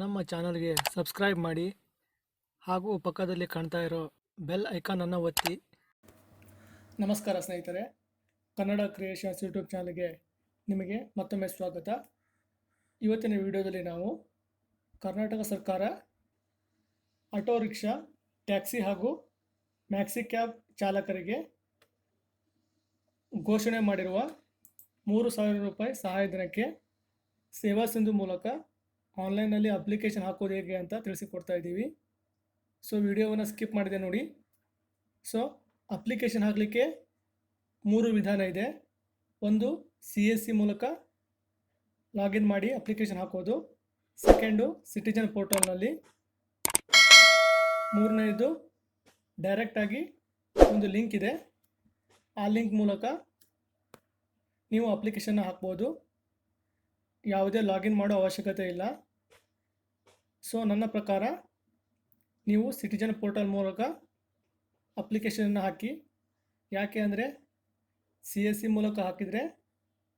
ನಮ್ಮ ಚಾನಲ್ಗೆ ಸಬ್ಸ್ಕ್ರೈಬ್ ಮಾಡಿ ಹಾಗೂ ಪಕ್ಕದಲ್ಲಿ ಕಾಣ್ತಾ ಇರೋ ಬೆಲ್ ಐಕಾನನ್ನು ಒತ್ತಿ. ನಮಸ್ಕಾರ ಸ್ನೇಹಿತರೆ, ಕನ್ನಡ ಕ್ರಿಯೇಷನ್ಸ್ ಯೂಟ್ಯೂಬ್ ಚಾನಲ್ಗೆ ನಿಮಗೆ ಮತ್ತೊಮ್ಮೆ ಸ್ವಾಗತ. ಇವತ್ತಿನ ವಿಡಿಯೋದಲ್ಲಿ ನಾವು ಕರ್ನಾಟಕ ಸರ್ಕಾರ ಆಟೋ ರಿಕ್ಷಾ, ಟ್ಯಾಕ್ಸಿ ಹಾಗೂ ಮ್ಯಾಕ್ಸಿ ಕ್ಯಾಬ್ ಚಾಲಕರಿಗೆ ಘೋಷಣೆ ಮಾಡಿರುವ 3,000 ರೂಪಾಯಿ ಸಹಾಯಧನಕ್ಕೆ ಸೇವಾ ಸಿಂಧು ಮೂಲಕ ಆನ್ಲೈನಲ್ಲಿ ಅಪ್ಲಿಕೇಶನ್ ಹಾಕೋದು ಹೇಗೆ ಅಂತ ತಿಳಿಸಿಕೊಡ್ತಾ ಇದ್ದೀವಿ. ಸೊ ವಿಡಿಯೋವನ್ನು ಸ್ಕಿಪ್ ಮಾಡಿದೆ ನೋಡಿ. ಸೊ ಅಪ್ಲಿಕೇಶನ್ ಹಾಕಲಿಕ್ಕೆ 3 ವಿಧಾನ ಇದೆ. ಒಂದು CSC ಮೂಲಕ ಲಾಗಿನ್ ಮಾಡಿ ಅಪ್ಲಿಕೇಶನ್ ಹಾಕೋದು, ಸೆಕೆಂಡು ಸಿಟಿಜನ್ ಪೋರ್ಟಲ್ನಲ್ಲಿ, ಮೂರನೇದು ಡೈರೆಕ್ಟಾಗಿ ಒಂದು ಲಿಂಕ್ ಇದೆ, ಆ ಲಿಂಕ್ ಮೂಲಕ ನೀವು ಅಪ್ಲಿಕೇಶನ್ನ ಹಾಕ್ಬೋದು. ಯಾವುದೇ ಲಾಗಿನ್ ಮಾಡೋ ಅವಶ್ಯಕತೆ ಇಲ್ಲ. ಸೊ ನನ್ನ ಪ್ರಕಾರ ನೀವು ಸಿಟಿಜನ್ ಪೋರ್ಟಲ್ ಮೂಲಕ ಅಪ್ಲಿಕೇಶನನ್ನು ಹಾಕಿ. ಯಾಕೆ ಅಂದರೆ CSC ಮೂಲಕ ಹಾಕಿದರೆ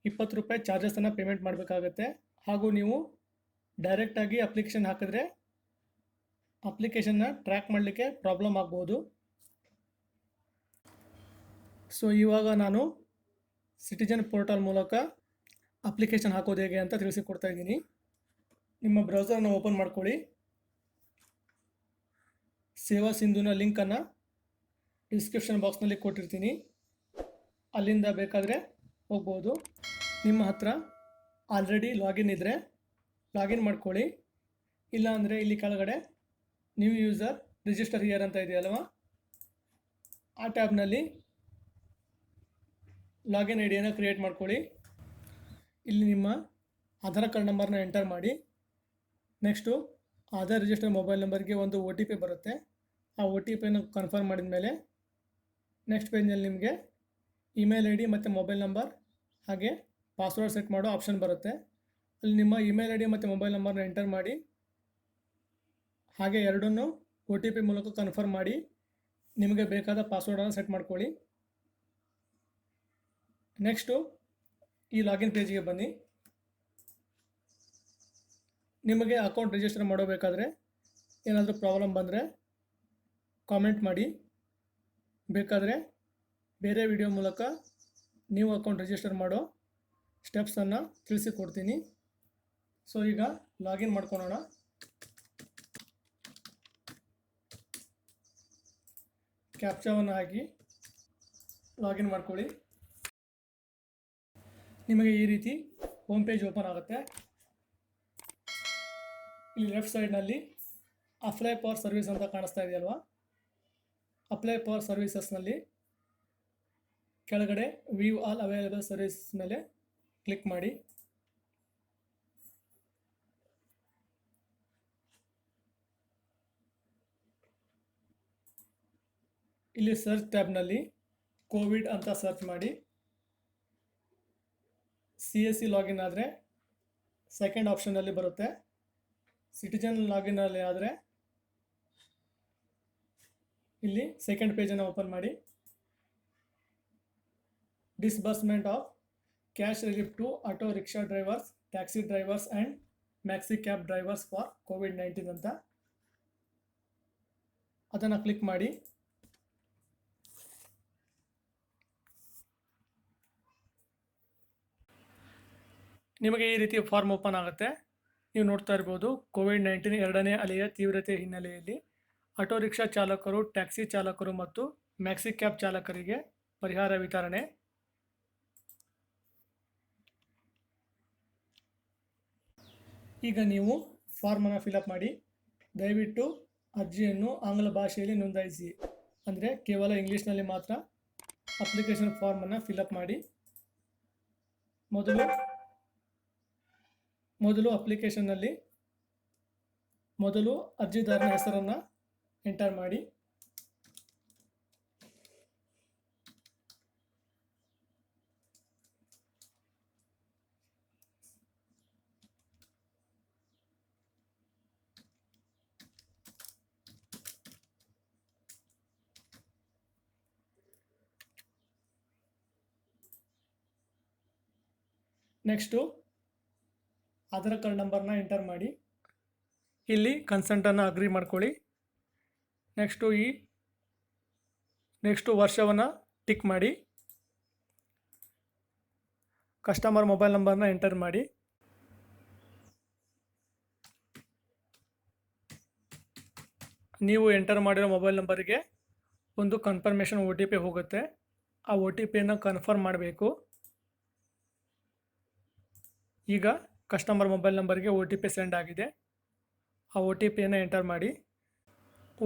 20 ರೂಪಾಯಿ ಚಾರ್ಜಸನ್ನು ಪೇಮೆಂಟ್ ಮಾಡಬೇಕಾಗತ್ತೆ. ಹಾಗೂ ನೀವು ಡೈರೆಕ್ಟಾಗಿ ಅಪ್ಲಿಕೇಶನ್ ಹಾಕಿದ್ರೆ ಅಪ್ಲಿಕೇಶನ್ನ ಟ್ರ್ಯಾಕ್ ಮಾಡಲಿಕ್ಕೆ ಪ್ರಾಬ್ಲಮ್ ಆಗ್ಬೋದು. ಸೊ ಇವಾಗ ನಾನು ಸಿಟಿಜನ್ ಪೋರ್ಟಲ್ ಮೂಲಕ ಅಪ್ಲಿಕೇಶನ್ ಹಾಕೋದು ಹೇಗೆ ಅಂತ ತಿಳಿಸಿಕೊಡ್ತಾ ಇದ್ದೀನಿ. ನಿಮ್ಮ ಬ್ರೌಸರ್ನ ಓಪನ್ ಮಾಡ್ಕೊಳ್ಳಿ. ಸೇವಾ ಸಿಂಧುನ ಲಿಂಕನ್ನು ಡಿಸ್ಕ್ರಿಪ್ಷನ್ ಬಾಕ್ಸ್ನಲ್ಲಿ ಕೊಟ್ಟಿರ್ತೀನಿ, ಅಲ್ಲಿಂದ ಬೇಕಾದರೆ ಹೋಗ್ಬೋದು. ನಿಮ್ಮ ಹತ್ರ ಆಲ್ರೆಡಿ ಲಾಗಿನ್ ಇದ್ದರೆ ಲಾಗಿನ್ ಮಾಡ್ಕೊಳ್ಳಿ. ಇಲ್ಲ ಅಂದರೆ ಇಲ್ಲಿ ಕೆಳಗಡೆ ನ್ಯೂ ಯೂಸರ್ ರಿಜಿಸ್ಟರ್ ಹಿಯರ್ ಅಂತ ಇದೆಯಲ್ವ, ಆ ಟ್ಯಾಬ್ನಲ್ಲಿ ಲಾಗಿನ್ ಐಡಿಯನ್ನು ಕ್ರಿಯೇಟ್ ಮಾಡ್ಕೊಳ್ಳಿ. ಇಲ್ಲಿ ನಿಮ್ಮ ಆಧಾರ್ ಕಾರ್ಡ್ ನಂಬರ್ನ ಎಂಟರ್ ಮಾಡಿ. ನೆಕ್ಸ್ಟು ಆಧಾರ್ ರಿಜಿಸ್ಟರ್ ಮೊಬೈಲ್ ನಂಬರ್ಗೆ ಒಂದು OTP ಬರುತ್ತೆ. ಆ OTPಯನ್ನು ಕನ್ಫರ್ಮ್ ಮಾಡಿದ ಮೇಲೆ ನೆಕ್ಸ್ಟ್ ಪೇಜ್ನಲ್ಲಿ ನಿಮಗೆ ಇಮೇಲ್ ID ಮತ್ತು ಮೊಬೈಲ್ ನಂಬರ್ ಹಾಗೆ ಪಾಸ್ವರ್ಡ್ ಸೆಟ್ ಮಾಡೋ ಆಪ್ಷನ್ ಬರುತ್ತೆ. ಅಲ್ಲಿ ನಿಮ್ಮ ಇಮೇಲ್ ID ಮತ್ತು ಮೊಬೈಲ್ ನಂಬರ್ನ ಎಂಟರ್ ಮಾಡಿ, ಹಾಗೆ ಎರಡನ್ನೂ OTP ಮೂಲಕ ಕನ್ಫರ್ಮ್ ಮಾಡಿ ನಿಮಗೆ ಬೇಕಾದ ಪಾಸ್ವರ್ಡನ್ನು ಸೆಟ್ ಮಾಡ್ಕೊಳ್ಳಿ. ನೆಕ್ಸ್ಟು ಈ ಲಾಗಿನ್ ಪೇಜಿಗೆ ಬನ್ನಿ. ನಿಮಗೆ ಅಕೌಂಟ್ ರಿಜಿಸ್ಟರ್ ಮಾಡಬೇಕಾದ್ರೆ ಏನಾದರೂ ಪ್ರಾಬ್ಲಮ್ ಬಂದರೆ ಕಾಮೆಂಟ್ ಮಾಡಿ. ಬೇಕಾದರೆ ಬೇರೆ ವಿಡಿಯೋ ಮೂಲಕ ನೀವು ಅಕೌಂಟ್ ರಿಜಿಸ್ಟರ್ ಮಾಡೋ ಸ್ಟೆಪ್ಸನ್ನು ತಿಳಿಸಿಕೊಡ್ತೀನಿ. ಸೊ ಈಗ ಲಾಗಿನ್ ಮಾಡ್ಕೊಳ್ಳೋಣ. ಕ್ಯಾಪ್ಚಾವನ್ನು ಹಾಕಿ ಲಾಗಿನ್ ಮಾಡ್ಕೊಳ್ಳಿ. ನಿಮಗೆ ಈ ರೀತಿ ಹೋಮ್ ಪೇಜ್ ಓಪನ್ ಆಗುತ್ತೆ. ಇಲ್ಲಿ ಲೆಫ್ಟ್ ಸೈಡ್ನಲ್ಲಿ ಅಪ್ಲೈ ಫಾರ್ ಸರ್ವಿಸ್ ಅಂತ ಕಾಣಿಸ್ತಾ ಇದೆಯಲ್ವಾ, ಅಪ್ಲೈ ಫಾರ್ ಸರ್ವಿಸಸ್ನಲ್ಲಿ ಕೆಳಗಡೆ ವ್ಯೂ ಆಲ್ ಅವೈಲೇಬಲ್ ಸರ್ವಿಸ್ ಮೇಲೆ ಕ್ಲಿಕ್ ಮಾಡಿ. ಇಲ್ಲಿ ಸರ್ಚ್ ಟ್ಯಾಬ್ನಲ್ಲಿ ಕೋವಿಡ್ ಅಂತ ಸರ್ಚ್ ಮಾಡಿ. CSC ಲಾಗಿನ್ ಆದರೆ ಸೆಕೆಂಡ್ ಆಪ್ಷನಲ್ಲಿ ಬರುತ್ತೆ. ಸಿಟಿಜನ್ ಲಾಗಿನಲ್ಲಿ ಆದರೆ ಇಲ್ಲಿ ಸೆಕೆಂಡ್ ಪೇಜನ್ನು ಓಪನ್ ಮಾಡಿ. Disbursement of cash relief to auto rickshaw drivers, taxi drivers and maxi cab drivers for COVID-19 ಅಂತ ಅದನ್ನು ಕ್ಲಿಕ್ ಮಾಡಿ. ನಿಮಗೆ ಈ ರೀತಿ ಫಾರ್ಮ್ ಓಪನ್ ಆಗುತ್ತೆ. ನೀವು ನೋಡ್ತಾ ಇರ್ಬೋದು, COVID-19 ಎರಡನೇ ಅಲೆಯ ತೀವ್ರತೆ ಹಿನ್ನೆಲೆಯಲ್ಲಿ ಆಟೋ ರಿಕ್ಷಾ ಚಾಲಕರು, ಟ್ಯಾಕ್ಸಿ ಚಾಲಕರು ಮತ್ತು ಮ್ಯಾಕ್ಸಿ ಕ್ಯಾಬ್ ಚಾಲಕರಿಗೆ ಪರಿಹಾರ ವಿತರಣೆ. ಈಗ ನೀವು ಫಾರ್ಮನ್ನು ಫಿಲಪ್ ಮಾಡಿ. ದಯವಿಟ್ಟು ಅರ್ಜಿಯನ್ನು ಆಂಗ್ಲ ಭಾಷೆಯಲ್ಲಿ ನೋಂದಾಯಿಸಿ, ಅಂದರೆ ಕೇವಲ ಇಂಗ್ಲೀಷ್ನಲ್ಲಿ ಮಾತ್ರ ಅಪ್ಲಿಕೇಶನ್ ಫಾರ್ಮನ್ನು ಫಿಲಪ್ ಮಾಡಿ. ಮೊದಲು ಅಪ್ಲಿಕೇಶನ್ನಲ್ಲಿ ಮೊದಲು ಅರ್ಜಿದಾರನ ಹೆಸರನ್ನು ಎಂಟರ್ ಮಾಡಿ. ನೆಕ್ಸ್ಟು ಆಧಾರ್ ಕಾರ್ಡ್ ನಂಬರ್ನ ಎಂಟರ್ ಮಾಡಿ. ಇಲ್ಲಿ ಕನ್ಸೆಂಟನ್ನು ಅಗ್ರಿ ಮಾಡ್ಕೊಳ್ಳಿ. ನೆಕ್ಸ್ಟು ವರ್ಷವನ್ನು ಟಿಕ್ ಮಾಡಿ. ಕಸ್ಟಮರ್ ಮೊಬೈಲ್ ನಂಬರ್ನ ಎಂಟರ್ ಮಾಡಿ. ನೀವು ಎಂಟರ್ ಮಾಡಿರೋ ಮೊಬೈಲ್ ನಂಬರಿಗೆ ಒಂದು ಕನ್ಫರ್ಮೇಷನ್ OTP ಹೋಗುತ್ತೆ. ಆ OTPಯನ್ನು ಕನ್ಫರ್ಮ್ ಮಾಡಬೇಕು. ಈಗ ಕಸ್ಟಮರ್ ಮೊಬೈಲ್ ನಂಬರ್ಗೆ OTP ಸೆಂಡ್ ಆಗಿದೆ. ಆ OTPಯನ್ನು ಎಂಟರ್ ಮಾಡಿ.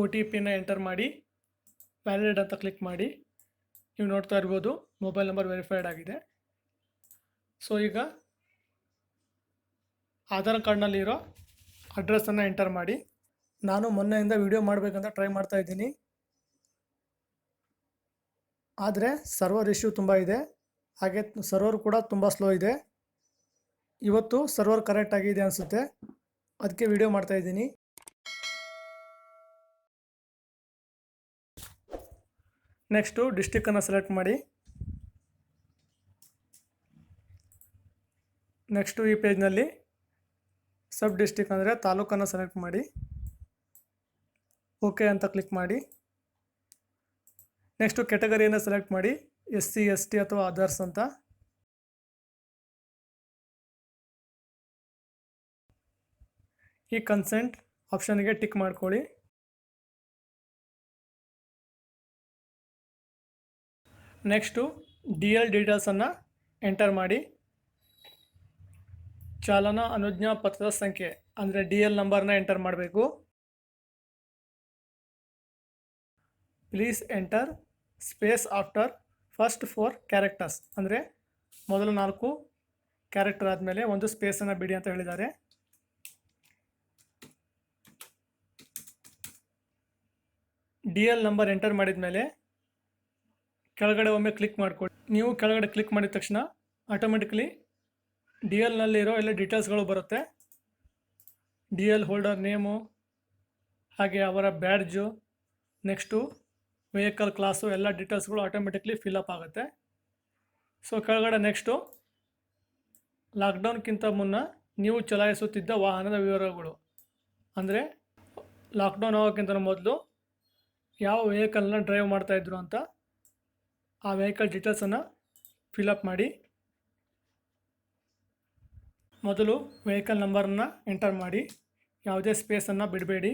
OTPಯನ್ನು ಎಂಟರ್ ಮಾಡಿ ವ್ಯಾಲಿಡ್ ಅಂತ ಕ್ಲಿಕ್ ಮಾಡಿ. ನೀವು ನೋಡ್ತಾ ಇರ್ಬೋದು ಮೊಬೈಲ್ ನಂಬರ್ ವೆರಿಫೈಡ್ ಆಗಿದೆ. ಸೊ ಈಗ ಆಧಾರ್ ಕಾರ್ಡ್ನಲ್ಲಿರೋ ಅಡ್ರೆಸ್ಸನ್ನು ಎಂಟರ್ ಮಾಡಿ. ನಾನು ಮೊನ್ನೆಯಿಂದ ವಿಡಿಯೋ ಮಾಡಬೇಕಂತ ಟ್ರೈ ಮಾಡ್ತಾ ಇದ್ದೀನಿ, ಆದರೆ ಸರ್ವರ್ ಇಶ್ಯೂ ತುಂಬ ಇದೆ. ಹಾಗೆ ಸರ್ವರ್ ಕೂಡ ತುಂಬ ಸ್ಲೋ ಇದೆ. ಇವತ್ತು ಸರ್ವರ್ ಕರೆಕ್ಟ್ ಆಗಿದೆ ಅನಿಸುತ್ತೆ, ಅದಕ್ಕೆ ವಿಡಿಯೋ ಮಾಡ್ತಾ ಇದ್ದೀನಿ. ನೆಕ್ಸ್ಟು ಡಿಸ್ಟಿಕ್ಕನ್ನು ಸೆಲೆಕ್ಟ್ ಮಾಡಿ. ನೆಕ್ಸ್ಟು ಈ ಪೇಜ್ನಲ್ಲಿ ಸಬ್ ಡಿಸ್ಟಿಕ್ ಅಂದರೆ ತಾಲೂಕನ್ನು ಸೆಲೆಕ್ಟ್ ಮಾಡಿ. ಓಕೆ ಅಂತ ಕ್ಲಿಕ್ ಮಾಡಿ. ನೆಕ್ಸ್ಟು ಕ್ಯಾಟಗರಿಯನ್ನು ಸೆಲೆಕ್ಟ್ ಮಾಡಿ, SC ST ಅಥವಾ ಅದರ್ಸ್ ಅಂತ. ಈ ಕನ್ಸೆಂಟ್ ಆಪ್ಷನ್ಗೆ ಟಿಕ್ ಮಾಡ್ಕೊಳ್ಳಿ. ನೆಕ್ಸ್ಟು DL ಡೀಟೇಲ್ಸನ್ನು ಎಂಟರ್ ಮಾಡಿ. ಚಾಲನಾ ಅನುಜ್ಞಾ ಪತ್ರದ ಸಂಖ್ಯೆ ಅಂದರೆ DL ನಂಬರ್ನ ಎಂಟರ್ ಮಾಡಬೇಕು. Please enter space after first 4 characters ಅಂದರೆ ಮೊದಲ 4 ಕ್ಯಾರೆಕ್ಟರ್ ಆದಮೇಲೆ ಒಂದು ಸ್ಪೇಸನ್ನು ಬಿಡಿ ಅಂತ ಹೇಳಿದ್ದಾರೆ. DL ನಂಬರ್ ಎಂಟರ್ ಮಾಡಿದ ಮೇಲೆ ಕೆಳಗಡೆ ಒಮ್ಮೆ ಕ್ಲಿಕ್ ಮಾಡಿಕೊಳ್ಳಿ. ನೀವು ಕೆಳಗಡೆ ಕ್ಲಿಕ್ ಮಾಡಿದ ತಕ್ಷಣ ಆಟೋಮೆಟಿಕಲಿ DLನಲ್ಲಿರೋ ಎಲ್ಲ ಡೀಟೇಲ್ಸ್ಗಳು ಬರುತ್ತೆ. DL ಹೋಲ್ಡರ್ ನೇಮು, ಹಾಗೆ ಅವರ ಬ್ಯಾಡ್ಜು, ನೆಕ್ಸ್ಟು ವೆಹಿಕಲ್ ಕ್ಲಾಸು, ಎಲ್ಲ ಡೀಟೇಲ್ಸ್ಗಳು ಆಟೋಮೆಟಿಕ್ಲಿ ಫಿಲಪ್ ಆಗುತ್ತೆ. ಸೊ ಕೆಳಗಡೆ ನೆಕ್ಸ್ಟು ಲಾಕ್ಡೌನ್ಗಿಂತ ಮುನ್ನ ನೀವು ಚಲಾಯಿಸುತ್ತಿದ್ದ ವಾಹನದ ವಿವರಗಳು ಅಂದರೆ ಲಾಕ್ಡೌನ್ ಆಗೋಕ್ಕಿಂತ ಮೊದಲು ಯಾವ ವೆಹಿಕಲ್ನ ಡ್ರೈವ್ ಮಾಡ್ತಾಯಿದ್ರು ಅಂತ ಆ ವೆಹಿಕಲ್ ಡೀಟೇಲ್ಸನ್ನು ಫಿಲಪ್ ಮಾಡಿ. ಮೊದಲು ವೆಹಿಕಲ್ ನಂಬರನ್ನು ಎಂಟರ್ ಮಾಡಿ, ಯಾವುದೇ ಸ್ಪೇಸನ್ನು ಬಿಡಬೇಡಿ.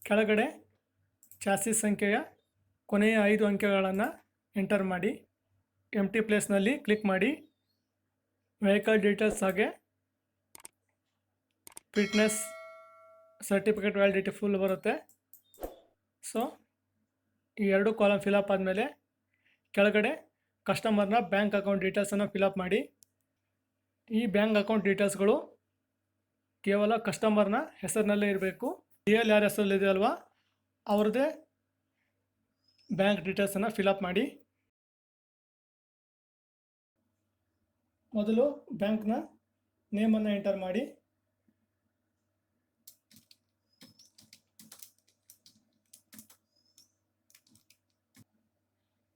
ಕೆಳಗಡೆ ಚಾಸಿಸ್ ಸಂಖ್ಯೆಯ ಕೊನೆಯ 5 ಅಂಕೆಗಳನ್ನು ಎಂಟರ್ ಮಾಡಿ. ಎಂಟಿ ಪ್ಲೇಸ್ನಲ್ಲಿ ಕ್ಲಿಕ್ ಮಾಡಿ. ವೆಹಿಕಲ್ ಡೀಟೇಲ್ಸ್ ಹಾಗೆ ಫಿಟ್ನೆಸ್ ಸರ್ಟಿಫಿಕೇಟ್ ವ್ಯಾಲಿಡಿಟಿ ಫುಲ್ ಬರುತ್ತೆ. ಸೊ ಈ 2 ಕಾಲಮ್ ಫಿಲಪ್ ಆದಮೇಲೆ ಕೆಳಗಡೆ ಕಸ್ಟಮರ್ನ ಬ್ಯಾಂಕ್ ಅಕೌಂಟ್ ಡೀಟೇಲ್ಸನ್ನು ಫಿಲಪ್ ಮಾಡಿ. ಈ ಬ್ಯಾಂಕ್ ಅಕೌಂಟ್ ಡೀಟೇಲ್ಸ್ಗಳು ಕೇವಲ ಕಸ್ಟಮರ್ನ ಹೆಸರಿನಲ್ಲೇ ಇರಬೇಕು. DL ಯಾರ ಹೆಸರಲ್ಲಿದೆ ಅಲ್ವಾ ಅವ್ರದ್ದೇ ಬ್ಯಾಂಕ್ ಡೀಟೇಲ್ಸನ್ನು ಫಿಲಪ್ ಮಾಡಿ. ಮೊದಲು ಬ್ಯಾಂಕ್ನ ನೇಮನ್ನು ಎಂಟರ್ ಮಾಡಿ.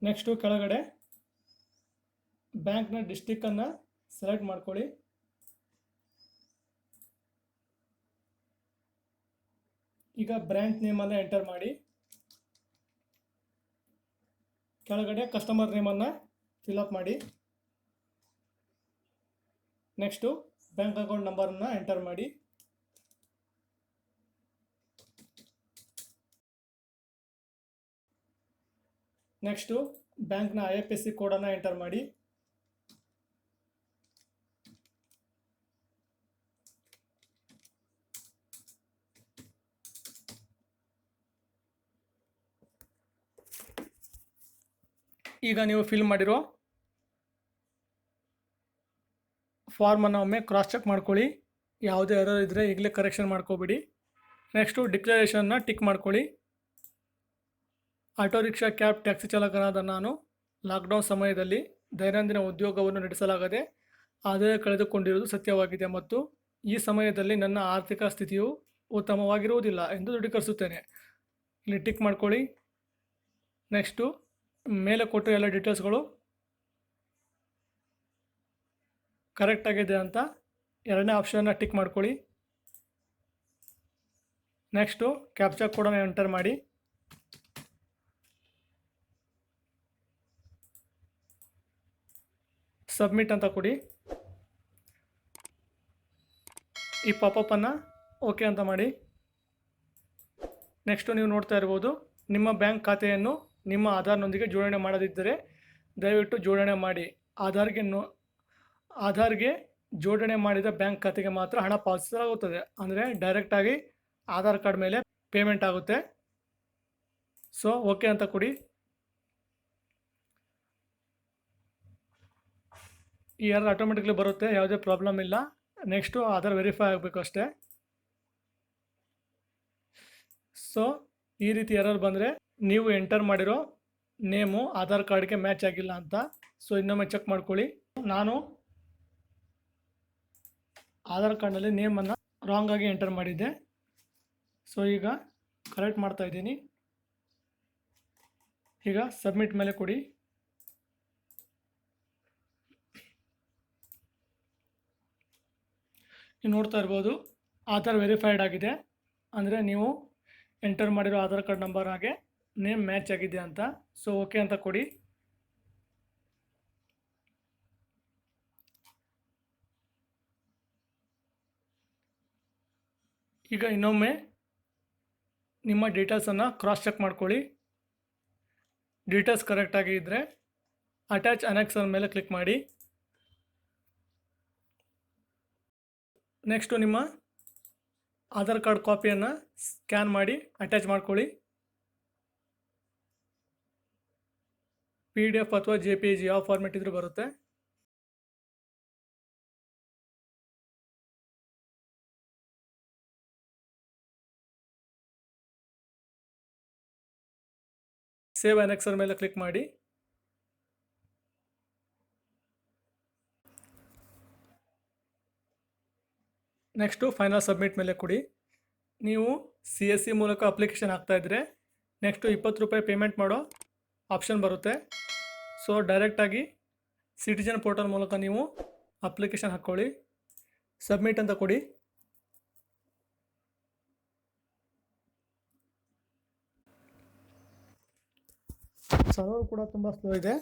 ನೆಕ್ಸ್ಟು ಕೆಳಗಡೆ ಬ್ಯಾಂಕ್ನ ಡಿಸ್ಟಿಕ್ಕನ್ನು ಸೆಲೆಕ್ಟ್ ಮಾಡ್ಕೊಳ್ಳಿ. ಈಗ ಬ್ರ್ಯಾಂಚ್ ನೇಮನ್ನು ಎಂಟರ್ ಮಾಡಿ. ಕೆಳಗಡೆ ಕಸ್ಟಮರ್ ನೇಮನ್ನು ಫಿಲಪ್ ಮಾಡಿ. ನೆಕ್ಸ್ಟು ಬ್ಯಾಂಕ್ ಅಕೌಂಟ್ ನಂಬರನ್ನು ಎಂಟರ್ ಮಾಡಿ. ನೆಕ್ಸ್ಟು ಬ್ಯಾಂಕ್ನ IFSC ಕೋಡನ್ನು ಎಂಟರ್ ಮಾಡಿ. ಈಗ ನೀವು ಫಿಲ್ ಮಾಡಿರೋ ಫಾರ್ಮನ್ನು ಒಮ್ಮೆ ಕ್ರಾಸ್ ಚೆಕ್ ಮಾಡ್ಕೊಳ್ಳಿ. ಯಾವುದೇ ಎರರ್ ಇದ್ದರೆ ಈಗಲೇ ಕರೆಕ್ಷನ್ ಮಾಡ್ಕೋಬೇಡಿ. ನೆಕ್ಸ್ಟು ಡಿಕ್ಲರೇಷನ್ನ ಟಿಕ್ ಮಾಡ್ಕೊಳ್ಳಿ. ಆಟೋ ರಿಕ್ಷಾ, ಕ್ಯಾಬ್, ಟ್ಯಾಕ್ಸಿ ಚಾಲಕನಾದ ನಾನು ಲಾಕ್ಡೌನ್ ಸಮಯದಲ್ಲಿ ದೈನಂದಿನ ಉದ್ಯೋಗವನ್ನು ನಡೆಸಲಾಗದೆ ಆದಾಯ ಕಳೆದುಕೊಂಡಿರುವುದು ಸತ್ಯವಾಗಿದೆ ಮತ್ತು ಈ ಸಮಯದಲ್ಲಿ ನನ್ನ ಆರ್ಥಿಕ ಸ್ಥಿತಿಯು ಉತ್ತಮವಾಗಿರುವುದಿಲ್ಲ ಎಂದು ದೃಢೀಕರಿಸುತ್ತೇನೆ. ಇಲ್ಲಿ ಟಿಕ್ ಮಾಡ್ಕೊಳ್ಳಿ. ನೆಕ್ಸ್ಟು ಮೇಲೆ ಕೊಟ್ಟು ಎಲ್ಲ ಡೀಟೇಲ್ಸ್ಗಳು ಕರೆಕ್ಟಾಗಿದೆ ಅಂತ ಎರಡನೇ ಆಪ್ಷನ್ನ ಟಿಕ್ ಮಾಡ್ಕೊಳ್ಳಿ. ನೆಕ್ಸ್ಟು ಕ್ಯಾಪ್ಚಾ ಕೋಡನ್ನು ಎಂಟರ್ ಮಾಡಿ. ಸಬ್ಮಿಟ್ ಅಂತ ಕೊಡಿ. ಈ ಪಾಪಪ್ಪನ್ನು ಓಕೆ ಅಂತ ಮಾಡಿ. ನೆಕ್ಸ್ಟು ನೀವು ನೋಡ್ತಾ ಇರ್ಬೋದು, ನಿಮ್ಮ ಬ್ಯಾಂಕ್ ಖಾತೆಯನ್ನು ನಿಮ್ಮ ಆಧಾರ್ನೊಂದಿಗೆ ಜೋಡಣೆ ಮಾಡದಿದ್ದರೆ ದಯವಿಟ್ಟು ಜೋಡಣೆ ಮಾಡಿ. ಆಧಾರ್ಗೆ ಜೋಡಣೆ ಮಾಡಿದ ಬ್ಯಾಂಕ್ ಖಾತೆಗೆ ಮಾತ್ರ ಹಣ ಪಾವತಿಸಲಾಗುತ್ತದೆ. ಅಂದರೆ ಡೈರೆಕ್ಟಾಗಿ ಆಧಾರ್ ಕಾರ್ಡ್ ಮೇಲೆ ಪೇಮೆಂಟ್ ಆಗುತ್ತೆ. ಸೊ ಓಕೆ ಅಂತ ಕೊಡಿ. ಈ ಎರರ್ ಆಟೋಮೆಟಿಕ್ಲಿ ಬರುತ್ತೆ, ಯಾವುದೇ ಪ್ರಾಬ್ಲಮ್ ಇಲ್ಲ. ನೆಕ್ಸ್ಟು ಆಧಾರ್ ವೆರಿಫೈ ಆಗಬೇಕು ಅಷ್ಟೇ. ಸೊ ಈ ರೀತಿ ಎರರ್ ಬಂದರೆ ನೀವು ಎಂಟರ್ ಮಾಡಿರೋ ನೇಮು ಆಧಾರ್ ಕಾರ್ಡ್ಗೆ ಮ್ಯಾಚ್ ಆಗಿಲ್ಲ ಅಂತ. ಸೊ ಇನ್ನೊಮ್ಮೆ ಚೆಕ್ ಮಾಡ್ಕೊಳ್ಳಿ. ನಾನು ಆಧಾರ್ ಕಾರ್ಡ್ನಲ್ಲಿ ನೇಮನ್ನು ರಾಂಗ್ ಆಗಿ ಎಂಟರ್ ಮಾಡಿದ್ದೆ. ಸೊ ಈಗ ಕರೆಕ್ಟ್ ಮಾಡ್ತಾ ಇದ್ದೀನಿ. ಈಗ ಸಬ್ಮಿಟ್ ಮೇಲೆ ಕೊಡಿ. ನೀವು ನೋಡ್ತಾ ಇರ್ಬೋದು, ಆಧಾರ್ ವೆರಿಫೈಡ್ ಆಗಿದೆ. ಅಂದರೆ ನೀವು ಎಂಟರ್ ಮಾಡಿರೋ ಆಧಾರ್ ಕಾರ್ಡ್ ನಂಬರ್ ಹಾಗೆ ನೇಮ್ ಮ್ಯಾಚ್ ಆಗಿದೆ ಅಂತ. ಸೊ ಓಕೆ ಅಂತ ಕೊಡಿ. ಈಗ ಇನ್ನೊಮ್ಮೆ ನಿಮ್ಮ ಡೀಟೇಲ್ಸನ್ನು ಕ್ರಾಸ್ ಚೆಕ್ ಮಾಡ್ಕೊಳ್ಳಿ. ಡೀಟೇಲ್ಸ್ ಕರೆಕ್ಟಾಗಿ ಇದ್ದರೆ ಅಟ್ಯಾಚ್ ಅನೆಕ್ಸರ್ ಮೇಲೆ ಕ್ಲಿಕ್ ಮಾಡಿ. ನೆಕ್ಸ್ಟು ನಿಮ್ಮ ಆಧಾರ್ ಕಾರ್ಡ್ ಕಾಪಿಯನ್ನು ಸ್ಕ್ಯಾನ್ ಮಾಡಿ ಅಟ್ಯಾಚ್ ಮಾಡ್ಕೊಳ್ಳಿ. PDF ಅಥವಾ JPG ಯಾವ ಫಾರ್ಮೆಟ್ ಇದ್ರೂ ಬರುತ್ತೆ. ಸೇವ್ ಅನೆಕ್ಸರ್ ಮೇಲೆ ಕ್ಲಿಕ್ ಮಾಡಿ. ನೆಕ್ಸ್ಟು ಫೈನಲ್ ಸಬ್ಮಿಟ್ ಮೇಲೆ ಕೊಡಿ. ನೀವು CSC ಮೂಲಕ ಅಪ್ಲಿಕೇಶನ್ ಹಾಕ್ತಾಯಿದ್ರೆ ನೆಕ್ಸ್ಟು 20 ರೂಪಾಯಿ ಪೇಮೆಂಟ್ ಮಾಡೋ ಆಪ್ಷನ್ ಬರುತ್ತೆ. ಸೊ ಡೈರೆಕ್ಟಾಗಿ ಸಿಟಿಜನ್ ಪೋರ್ಟಲ್ ಮೂಲಕ ನೀವು ಅಪ್ಲಿಕೇಶನ್ ಹಾಕ್ಕೊಳ್ಳಿ. ಸಬ್ಮಿಟ್ ಅಂತ ಕೊಡಿ. ಸರ್ವರ್ ಕೂಡ ತುಂಬ ಸ್ಲೋ ಇದೆ.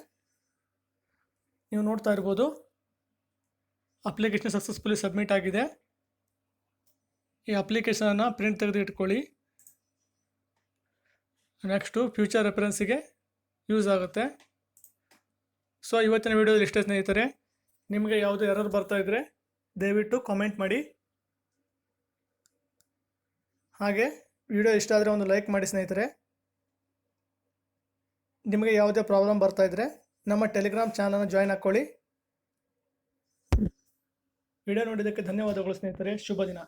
ನೀವು ನೋಡ್ತಾ ಇರ್ಬೋದು, ಅಪ್ಲಿಕೇಶನ್ ಸಕ್ಸಸ್ಫುಲಿ ಸಬ್ಮಿಟ್ ಆಗಿದೆ. ಈ ಅಪ್ಲಿಕೇಶನನ್ನು ಪ್ರಿಂಟ್ ತೆಗೆದು ಇಟ್ಕೊಳ್ಳಿ. ನೆಕ್ಸ್ಟು ಫ್ಯೂಚರ್ ರೆಫರೆನ್ಸಿಗೆ ಯೂಸ್ ಆಗುತ್ತೆ. ಸೊ ಇವತ್ತಿನ ವೀಡಿಯೋದಲ್ಲಿ ಇಷ್ಟೇ ಸ್ನೇಹಿತರೆ. ನಿಮಗೆ ಯಾವುದೇ ಎರರ್ ಬರ್ತಾ ಇದ್ದರೆ ದಯವಿಟ್ಟು ಕಾಮೆಂಟ್ ಮಾಡಿ. ಹಾಗೆ ವಿಡಿಯೋ ಇಷ್ಟ ಆದರೆ ಒಂದು ಲೈಕ್ ಮಾಡಿ ಸ್ನೇಹಿತರೆ. ನಿಮಗೆ ಯಾವುದೇ ಪ್ರಾಬ್ಲಮ್ ಬರ್ತಾ ಇದ್ದರೆ ನಮ್ಮ ಟೆಲಿಗ್ರಾಮ್ ಚಾನಲನ್ನು ಜಾಯ್ನ್ ಹಾಕ್ಕೊಳ್ಳಿ. ವಿಡಿಯೋ ನೋಡಿದ್ದಕ್ಕೆ ಧನ್ಯವಾದಗಳು ಸ್ನೇಹಿತರೆ. ಶುಭ ದಿನ.